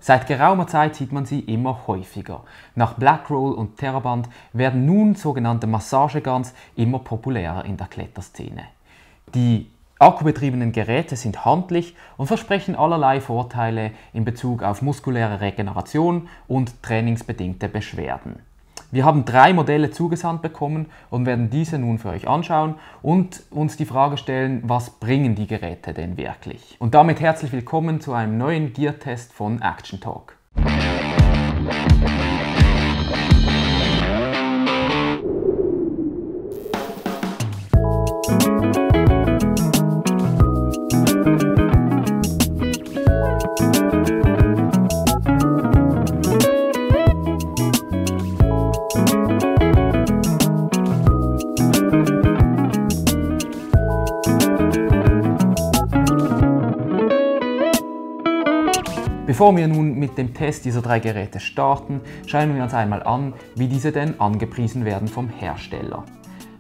Seit geraumer Zeit sieht man sie immer häufiger. Nach Blackroll und Theraband werden nun sogenannte Massageguns immer populärer in der Kletterszene. Die akkubetriebenen Geräte sind handlich und versprechen allerlei Vorteile in Bezug auf muskuläre Regeneration und trainingsbedingte Beschwerden. Wir haben 3 Modelle zugesandt bekommen und werden diese nun für euch anschauen und uns die Frage stellen, was bringen die Geräte denn wirklich? Und damit herzlich willkommen zu einem neuen Gear-Test von Action Talk. Bevor wir nun mit dem Test dieser 3 Geräte starten, schauen wir uns einmal an, wie diese denn angepriesen werden vom Hersteller.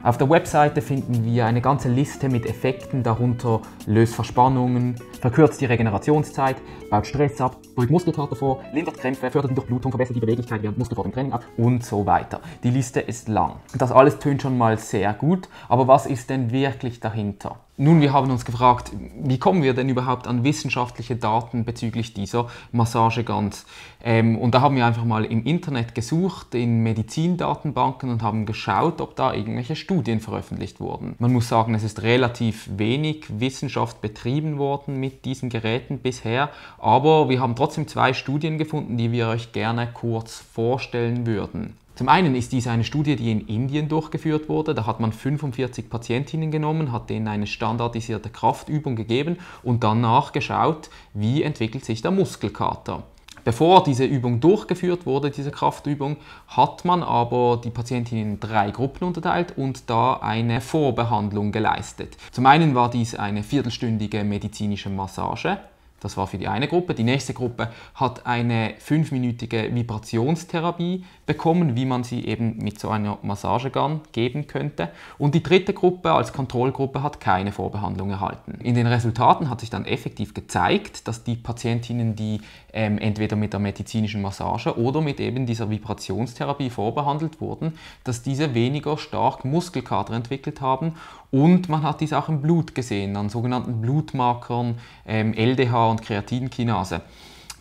Auf der Webseite finden wir eine ganze Liste mit Effekten, darunter löst Verspannungen, verkürzt die Regenerationszeit, baut Stress ab, beugt Muskelkater vor, lindert Krämpfe, fördert die Durchblutung, verbessert die Beweglichkeit während Muskelsport im Training ab und so weiter. Die Liste ist lang. Das alles tönt schon mal sehr gut, aber was ist denn wirklich dahinter? Nun, wir haben uns gefragt, wie kommen wir denn überhaupt an wissenschaftliche Daten bezüglich dieser Massageguns? Und da haben wir einfach mal im Internet gesucht, in Medizindatenbanken und haben geschaut, ob da irgendwelche Studien veröffentlicht wurden. Man muss sagen, es ist relativ wenig Wissenschaft betrieben worden mit diesen Geräten bisher, aber wir haben trotzdem 2 Studien gefunden, die wir euch gerne kurz vorstellen würden. Zum einen ist dies eine Studie, die in Indien durchgeführt wurde. Da hat man 45 Patientinnen genommen, hat denen eine standardisierte Kraftübung gegeben und dann nachgeschaut, wie entwickelt sich der Muskelkater. Bevor diese Übung durchgeführt wurde, diese Kraftübung, hat man aber die Patientinnen in 3 Gruppen unterteilt und da eine Vorbehandlung geleistet. Zum einen war dies eine viertelstündige medizinische Massage. Das war für die eine Gruppe. Die nächste Gruppe hat eine 5-minütige Vibrationstherapie bekommen, wie man sie eben mit so einer Massagegun geben könnte. Und die dritte Gruppe als Kontrollgruppe hat keine Vorbehandlung erhalten. In den Resultaten hat sich dann effektiv gezeigt, dass die Patientinnen, die entweder mit der medizinischen Massage oder mit eben dieser Vibrationstherapie vorbehandelt wurden, dass diese weniger stark Muskelkater entwickelt haben. Und man hat dies auch im Blut gesehen, an sogenannten Blutmarkern, LDH und Kreatinkinase.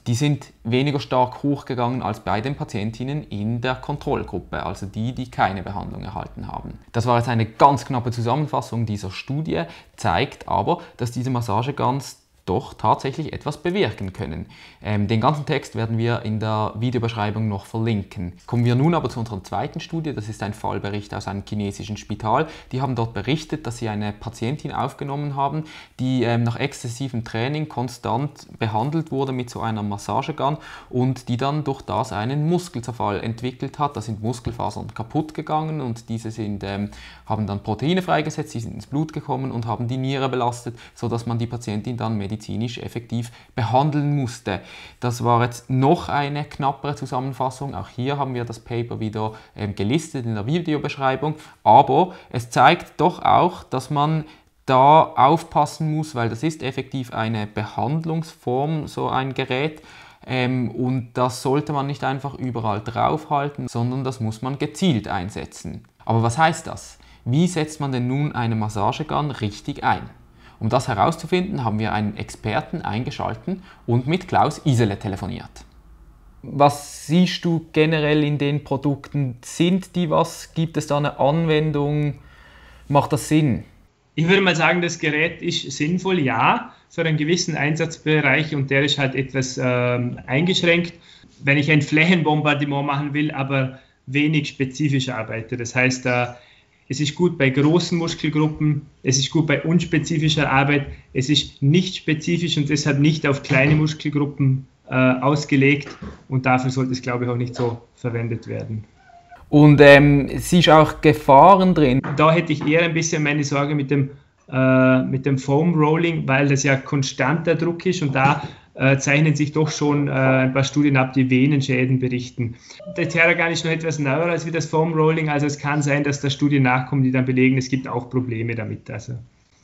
Die sind weniger stark hochgegangen als bei den Patientinnen in der Kontrollgruppe, also die keine Behandlung erhalten haben. Das war jetzt eine ganz knappe Zusammenfassung dieser Studie, zeigt aber, dass diese Massageguns doch tatsächlich etwas bewirken können. Den ganzen Text werden wir in der Videobeschreibung noch verlinken. Kommen wir nun aber zu unserer zweiten Studie. Das ist ein Fallbericht aus einem chinesischen Spital. Die haben dort berichtet, dass sie eine Patientin aufgenommen haben, die nach exzessivem Training konstant behandelt wurde mit so einer Massagegun und die dann durch das einen Muskelzerfall entwickelt hat. Da sind Muskelfasern kaputt gegangen und diese haben dann Proteine freigesetzt, die sind ins Blut gekommen und haben die Niere belastet, sodass man die Patientin dann medizinisch effektiv behandeln musste. Das war jetzt noch eine knappere Zusammenfassung. Auch hier haben wir das Paper wieder gelistet in der Videobeschreibung. Aber es zeigt doch auch, dass man da aufpassen muss, weil das ist effektiv eine Behandlungsform, so ein Gerät. Und das sollte man nicht einfach überall draufhalten, sondern das muss man gezielt einsetzen. Aber was heißt das? Wie setzt man denn nun eine Massagegun richtig ein? Um das herauszufinden, haben wir einen Experten eingeschaltet und mit Klaus Isele telefoniert. Was siehst du generell in den Produkten? Sind die was? Gibt es da eine Anwendung? Macht das Sinn? Ich würde mal sagen, das Gerät ist sinnvoll, ja, für einen gewissen Einsatzbereich und der ist halt etwas eingeschränkt, wenn ich ein Flächenbombardement machen will, aber wenig spezifisch arbeite. Das heißt, es ist gut bei großen Muskelgruppen, es ist gut bei unspezifischer Arbeit, es ist nicht spezifisch und deshalb nicht auf kleine Muskelgruppen ausgelegt und dafür sollte es, glaube ich, auch nicht so verwendet werden. Und siehst du auch Gefahren drin? Da hätte ich eher ein bisschen meine Sorge mit dem Foam Rolling, weil das ja konstanter Druck ist und da zeichnen sich doch schon ein paar Studien ab, die Venenschäden berichten. Der Theragun ist noch etwas neuer als wie das Foam Rolling, also es kann sein, dass da Studien nachkommen, die dann belegen, es gibt auch Probleme damit. Also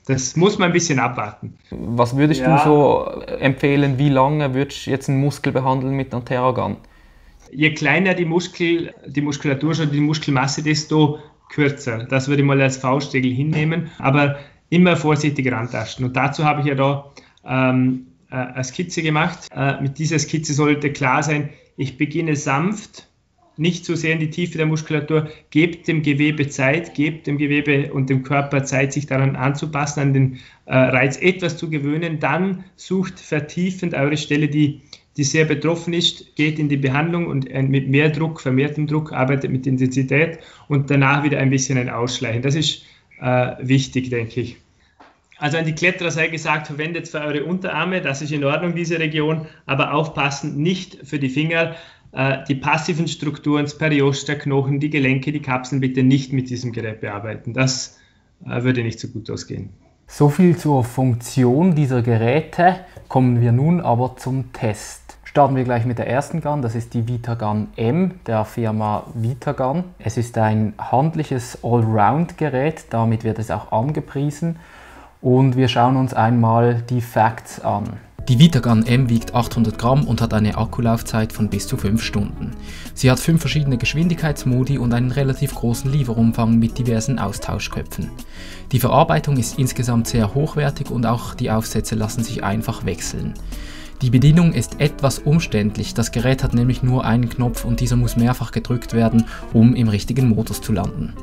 Das muss man ein bisschen abwarten. Was würdest du so empfehlen, wie lange würdest du jetzt einen Muskel behandeln mit einer Theragun? Je kleiner die Muskulatur, schon die Muskelmasse, desto kürzer. Das würde ich mal als Faustregel hinnehmen, aber immer vorsichtig rantasten. Und dazu habe ich ja da eine Skizze gemacht. Mit dieser Skizze sollte klar sein, ich beginne sanft, nicht zu sehr in die Tiefe der Muskulatur, gebt dem Gewebe Zeit, gebt dem Gewebe und dem Körper Zeit, sich daran anzupassen, an den Reiz etwas zu gewöhnen. Dann sucht vertiefend eure Stelle, die sehr betroffen ist, geht in die Behandlung und mit mehr Druck, vermehrtem Druck, arbeitet mit Intensität und danach wieder ein bisschen ein Ausschleichen. Das ist wichtig, denke ich. Also an die Kletterer sei gesagt, verwendet für eure Unterarme, das ist in Ordnung, diese Region, aber aufpassen, nicht für die Finger. Die passiven Strukturen, das Periost, der Knochen, die Gelenke, die Kapseln bitte nicht mit diesem Gerät bearbeiten. Das würde nicht so gut ausgehen. So viel zur Funktion dieser Geräte. Kommen wir nun aber zum Test. Starten wir gleich mit der ersten Gun, das ist die Vitagun M der Firma Vitagun. Es ist ein handliches Allround-Gerät, damit wird es auch angepriesen. Und wir schauen uns einmal die Facts an. Die Vitagun M wiegt 800 Gramm und hat eine Akkulaufzeit von bis zu 5 Stunden. Sie hat 5 verschiedene Geschwindigkeitsmodi und einen relativ großen Lieferumfang mit diversen Austauschköpfen. Die Verarbeitung ist insgesamt sehr hochwertig und auch die Aufsätze lassen sich einfach wechseln. Die Bedienung ist etwas umständlich, das Gerät hat nämlich nur einen Knopf und dieser muss mehrfach gedrückt werden, um im richtigen Modus zu landen.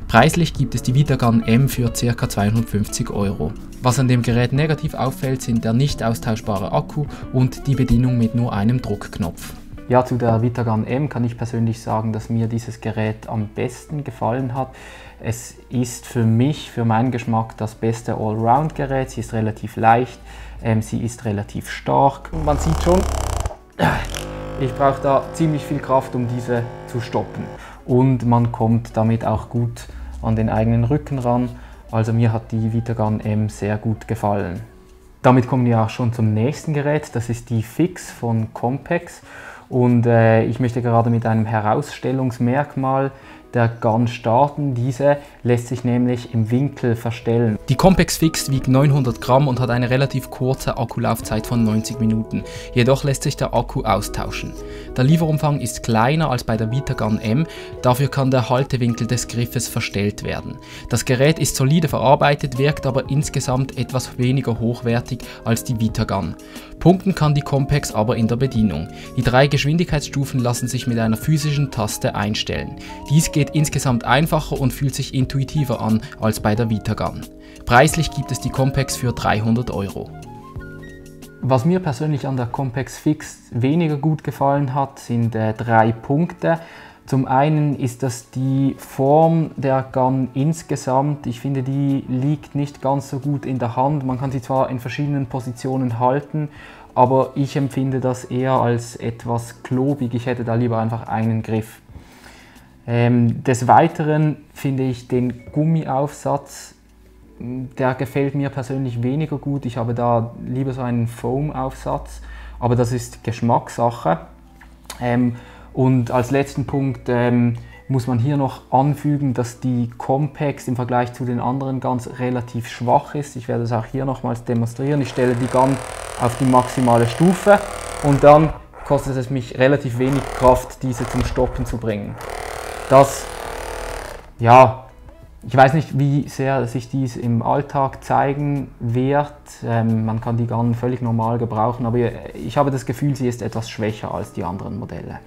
Preislich gibt es die Vitagun M für ca. 250 €. Was an dem Gerät negativ auffällt, sind der nicht austauschbare Akku und die Bedienung mit nur einem Druckknopf. Ja, zu der Vitagun M kann ich persönlich sagen, dass mir dieses Gerät am besten gefallen hat. Es ist für mich, für meinen Geschmack, das beste Allround-Gerät. Sie ist relativ leicht, sie ist relativ stark. Und man sieht schon, ich brauche da ziemlich viel Kraft, um diese zu stoppen. Und man kommt damit auch gut an den eigenen Rücken ran. Also mir hat die Vitagun M sehr gut gefallen. Damit kommen wir auch schon zum nächsten Gerät. Das ist die Fix von Compex. Und ich möchte gerade mit einem Herausstellungsmerkmal der Gun starten. Diese lässt sich nämlich im Winkel verstellen. Die Compex Fix wiegt 900 Gramm und hat eine relativ kurze Akkulaufzeit von 90 Minuten. Jedoch lässt sich der Akku austauschen. Der Lieferumfang ist kleiner als bei der Vitagun M, dafür kann der Haltewinkel des Griffes verstellt werden. Das Gerät ist solide verarbeitet, wirkt aber insgesamt etwas weniger hochwertig als die Vitagun. Punkten kann die Compex aber in der Bedienung. Die 3 Geschwindigkeitsstufen lassen sich mit einer physischen Taste einstellen. Dies geht insgesamt einfacher und fühlt sich intuitiver an als bei der Vitagun. Preislich gibt es die Compex für 300 €. Was mir persönlich an der Compex Fix weniger gut gefallen hat, sind 3 Punkte. Zum einen ist das die Form der Gun insgesamt. Ich finde, die liegt nicht ganz so gut in der Hand. Man kann sie zwar in verschiedenen Positionen halten, aber ich empfinde das eher als etwas klobig. Ich hätte da lieber einfach einen Griff. Des Weiteren finde ich den Gummiaufsatz, der gefällt mir persönlich weniger gut. Ich habe da lieber so einen Foam-Aufsatz, aber das ist Geschmackssache. Und als letzten Punkt muss man hier noch anfügen, dass die Compex im Vergleich zu den anderen Guns relativ schwach ist. Ich werde es auch hier nochmals demonstrieren. Ich stelle die Gun auf die maximale Stufe und dann kostet es mich relativ wenig Kraft, diese zum Stoppen zu bringen. Das, ja, ich weiß nicht, wie sehr sich dies im Alltag zeigen wird. Man kann die Gun völlig normal gebrauchen, aber ich habe das Gefühl, sie ist etwas schwächer als die anderen Modelle.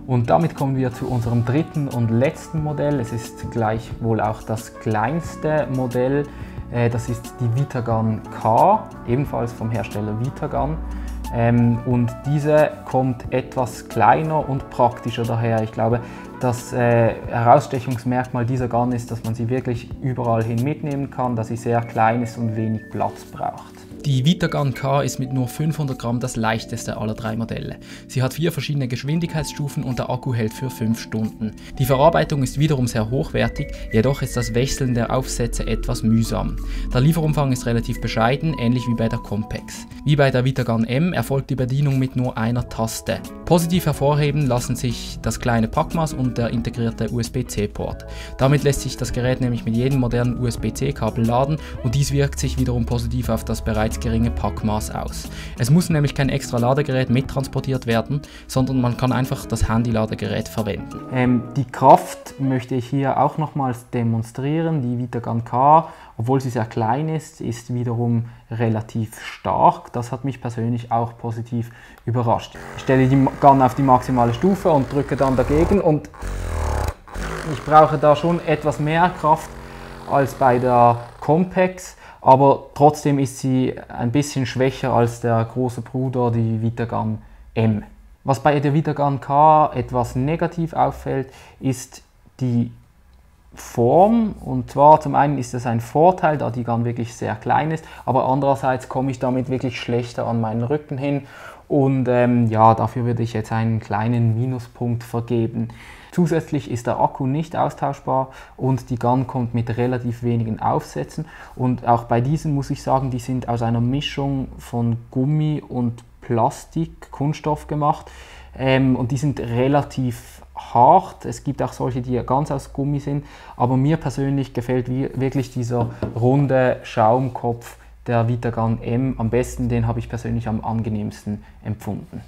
Und damit kommen wir zu unserem dritten und letzten Modell. Es ist gleichwohl auch das kleinste Modell. Das ist die Vitagun K, ebenfalls vom Hersteller Vitagun. Und diese kommt etwas kleiner und praktischer daher. Ich glaube, das Herausstechungsmerkmal dieser Gun ist, dass man sie wirklich überall hin mitnehmen kann, dass sie sehr klein ist und wenig Platz braucht. Die Vitagun K ist mit nur 500 Gramm das leichteste aller 3 Modelle. Sie hat 4 verschiedene Geschwindigkeitsstufen und der Akku hält für 5 Stunden. Die Verarbeitung ist wiederum sehr hochwertig, jedoch ist das Wechseln der Aufsätze etwas mühsam. Der Lieferumfang ist relativ bescheiden, ähnlich wie bei der Compex. Wie bei der Vitagun M erfolgt die Bedienung mit nur einer Taste. Positiv hervorheben lassen sich das kleine Packmaß und der integrierte USB-C-Port. Damit lässt sich das Gerät nämlich mit jedem modernen USB-C-Kabel laden und dies wirkt sich wiederum positiv auf das bereits geringe Packmaß aus. Es muss nämlich kein extra Ladegerät mittransportiert werden, sondern man kann einfach das Handy-Ladegerät verwenden. Die Kraft möchte ich hier auch nochmals demonstrieren. Die Vitagun K, obwohl sie sehr klein ist wiederum relativ stark. Das hat mich persönlich auch positiv überrascht. Ich stelle die Gun auf die maximale Stufe und drücke dann dagegen und ich brauche da schon etwas mehr Kraft als bei der Compex, aber trotzdem ist sie ein bisschen schwächer als der große Bruder, die Vitagun M. Was bei der Vitagun K etwas negativ auffällt, ist die Form, und zwar zum einen ist es ein Vorteil, da die Gun wirklich sehr klein ist, aber andererseits komme ich damit wirklich schlechter an meinen Rücken hin und ja, dafür würde ich jetzt einen kleinen Minuspunkt vergeben. Zusätzlich ist der Akku nicht austauschbar und die Gun kommt mit relativ wenigen Aufsätzen und auch bei diesen muss ich sagen, die sind aus einer Mischung von Gummi und Plastik, Kunststoff gemacht und die sind relativ hart. Es gibt auch solche, die ganz aus Gummi sind, aber mir persönlich gefällt wirklich dieser runde Schaumkopf der Vitagun M am besten, den habe ich persönlich am angenehmsten empfunden.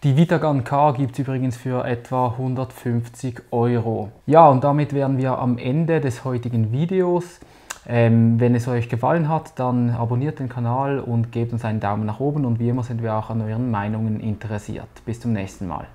Die Vitagun K gibt es übrigens für etwa 150 €. Ja, und damit wären wir am Ende des heutigen Videos. Wenn es euch gefallen hat, dann abonniert den Kanal und gebt uns einen Daumen nach oben und wie immer sind wir auch an euren Meinungen interessiert. Bis zum nächsten Mal.